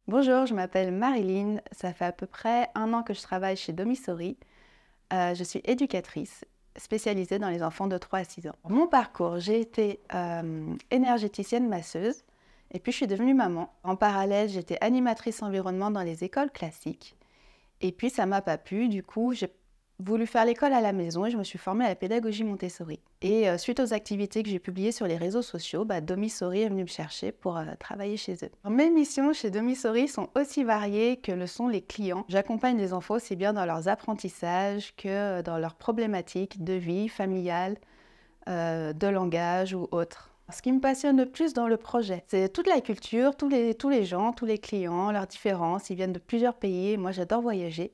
Bonjour, je m'appelle Marilyn. Ça fait à peu près 1 an que je travaille chez Domisori. Je suis éducatrice spécialisée dans les enfants de 3 à 6 ans. Mon parcours, j'ai été énergéticienne masseuse et puis je suis devenue maman. En parallèle, j'étais animatrice environnement dans les écoles classiques. Et puis ça m'a pas plu, du coup j'ai voulu faire l'école à la maison et je me suis formée à la pédagogie Montessori. Et suite aux activités que j'ai publiées sur les réseaux sociaux, Domisori est venu me chercher pour travailler chez eux. Mes missions chez Domisori sont aussi variées que le sont les clients. J'accompagne les enfants aussi bien dans leurs apprentissages que dans leurs problématiques de vie familiale, de langage ou autres. Ce qui me passionne le plus dans le projet, c'est toute la culture, tous les gens, tous les clients, leurs différences. Ils viennent de plusieurs pays. Moi, j'adore voyager.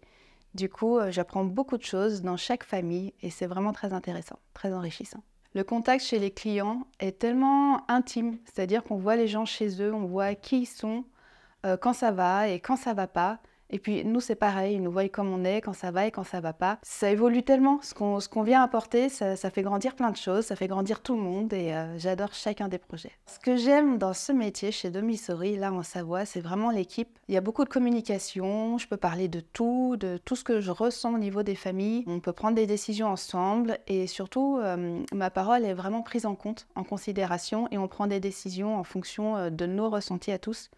Du coup, j'apprends beaucoup de choses dans chaque famille et c'est vraiment très intéressant, très enrichissant. Le contact chez les clients est tellement intime, c'est-à-dire qu'on voit les gens chez eux, on voit qui ils sont, quand ça va et quand ça va pas. Et puis nous, c'est pareil, ils nous voient comme on est, quand ça va et quand ça va pas. Ça évolue tellement, ce qu'on vient apporter, ça fait grandir plein de choses, ça fait grandir tout le monde et j'adore chacun des projets. Ce que j'aime dans ce métier chez Domisori, là en Savoie, c'est vraiment l'équipe. Il y a beaucoup de communication, je peux parler de tout ce que je ressens au niveau des familles. On peut prendre des décisions ensemble et surtout, ma parole est vraiment prise en compte, en considération et on prend des décisions en fonction de nos ressentis à tous.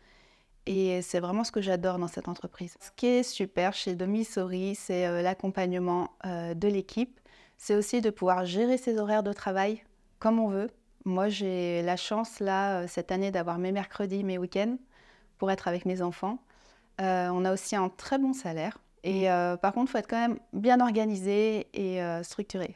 Et c'est vraiment ce que j'adore dans cette entreprise. Ce qui est super chez Domisori, c'est l'accompagnement de l'équipe. C'est aussi de pouvoir gérer ses horaires de travail comme on veut. Moi, j'ai la chance, là, cette année, d'avoir mes mercredis, mes week-ends pour être avec mes enfants. On a aussi un très bon salaire. Et par contre, il faut être quand même bien organisé et structuré.